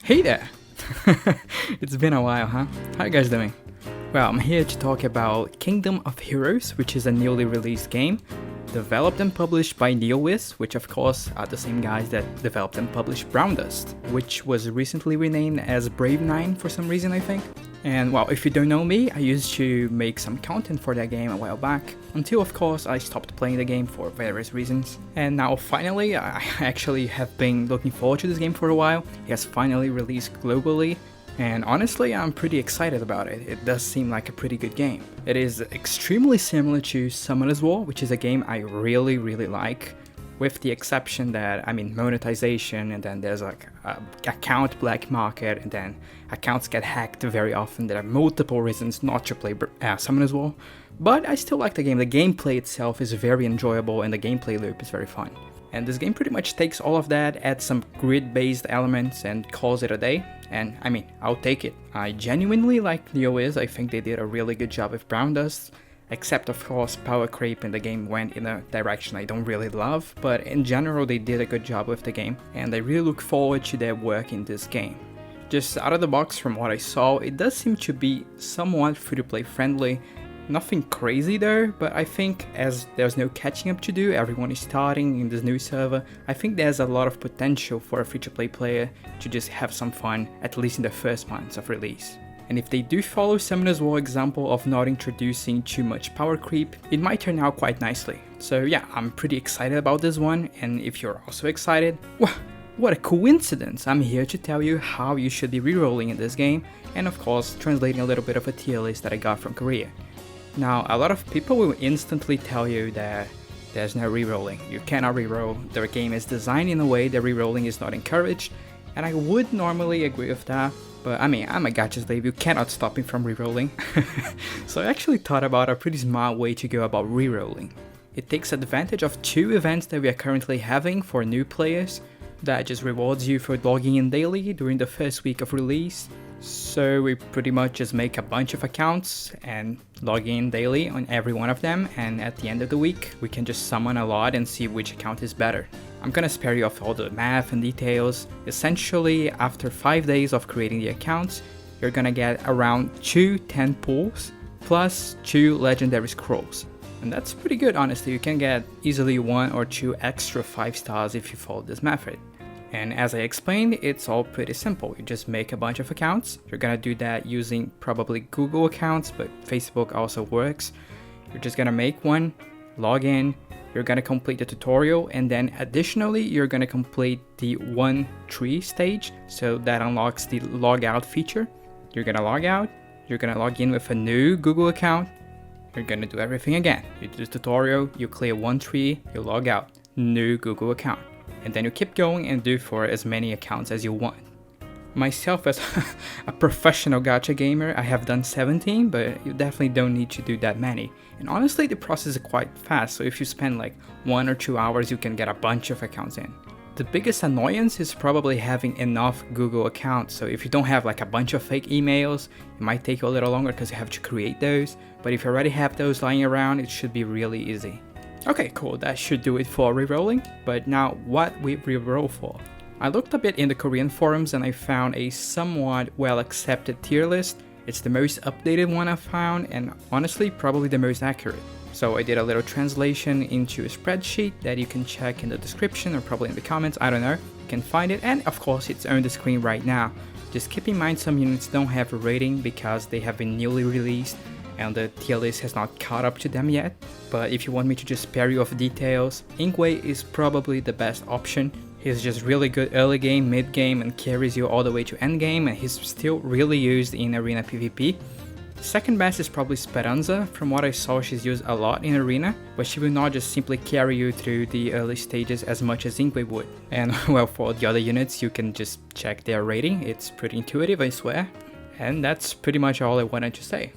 Hey there! It's been a while, huh? How you guys doing? Well, I'm here to talk about Kingdom of Heroes, which is a newly released game, developed and published by NeoWiz, which of course are the same guys that developed and published Brown Dust, which was recently renamed as Brave 9 for some reason, I think. And well, if you don't know me, I used to make some content for that game a while back, until of course I stopped playing the game for various reasons. And now finally, I actually have been looking forward to this game for a while. It has finally released globally, and honestly I'm pretty excited about it. It does seem like a pretty good game. It is extremely similar to Summoner's War, which is a game I really like, with the exception that, monetization, and then there's like account black market, and then accounts get hacked very often. There are multiple reasons not to play Summoner's War, but I still like the game. The gameplay itself is very enjoyable and the gameplay loop is very fun. And this game pretty much takes all of that, adds some grid-based elements and calls it a day. And I'll take it. I genuinely like NeoWiz. I think they did a really good job with Brown Dust. Except of course power creep in the game went in a direction I don't really love, but in general they did a good job with the game, and I really look forward to their work in this game. Just out of the box, from what I saw, it does seem to be somewhat free-to-play friendly. Nothing crazy though, but I think as there's no catching up to do, everyone is starting in this new server, I think there's a lot of potential for a free-to-play player to just have some fun, at least in the first months of release. And if they do follow Summoner's War example of not introducing too much power creep, it might turn out quite nicely. So yeah, I'm pretty excited about this one, and if you're also excited, what a coincidence! I'm here to tell you how you should be rerolling in this game, and of course translating a little bit of a tier list that I got from Korea. Now, a lot of people will instantly tell you that there's no rerolling, you cannot reroll, the game is designed in a way that rerolling is not encouraged, and I would normally agree with that. But I'm a gacha slave, you cannot stop me from rerolling. So I actually thought about a pretty smart way to go about rerolling. It takes advantage of two events that we are currently having for new players that just rewards you for logging in daily during the first week of release. So we pretty much just make a bunch of accounts and log in daily on every one of them, and at the end of the week we can just summon a lot and see which account is better. I'm gonna spare you of all the math and details. Essentially, after 5 days of creating the accounts, you're gonna get around 2 10 pulls plus 2 legendary scrolls. And that's pretty good, honestly. You can get easily 1 or 2 extra 5 stars if you follow this method. And as I explained, it's all pretty simple. You just make a bunch of accounts. You're gonna do that using probably Google accounts, but Facebook also works. You're just gonna make one, log in, you're gonna complete the tutorial, and then additionally, you're gonna complete the 1-tree stage, so that unlocks the logout feature. You're gonna log out, you're gonna log in with a new Google account, you're gonna do everything again. You do the tutorial, you clear 1 tree, you log out, new Google account. And then you keep going and do for as many accounts as you want. Myself, as a professional gacha gamer, I have done 17, but you definitely don't need to do that many. And honestly, the process is quite fast, so if you spend like 1 or 2 hours, you can get a bunch of accounts in. The biggest annoyance is probably having enough Google accounts, so if you don't have like a bunch of fake emails, it might take you a little longer because you have to create those, but if you already have those lying around, it should be really easy. Okay, cool, that should do it for rerolling, but now what we reroll for? I looked a bit in the Korean forums and I found a somewhat well accepted tier list. It's the most updated one I've found, and honestly probably the most accurate. So I did a little translation into a spreadsheet that you can check in the description or probably in the comments, I don't know. You can find it, and of course it's on the screen right now. Just keep in mind some units don't have a rating because they have been newly released and the tier list has not caught up to them yet. But if you want me to just spare you of details, Inkway is probably the best option. He's just really good early game, mid game, and carries you all the way to end game, and he's still really used in arena PvP. Second best is probably Speranza. From what I saw, she's used a lot in arena, but she will not just simply carry you through the early stages as much as Inkway would. And well, for the other units, you can just check their rating. It's pretty intuitive, I swear. And that's pretty much all I wanted to say.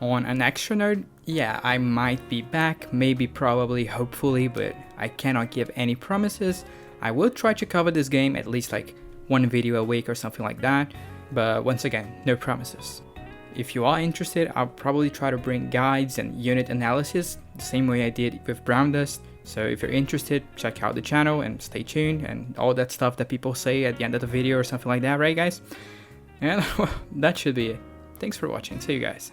On an extra note, yeah, I might be back, maybe, probably, hopefully, but I cannot give any promises. I will try to cover this game at least like 1 video a week or something like that, but once again, no promises. If you are interested, I'll probably try to bring guides and unit analysis the same way I did with Brown Dust So if you're interested, check out the channel and stay tuned and all that stuff that people say at the end of the video or something like that, right guys? And well, that should be it. Thanks for watching. See you guys.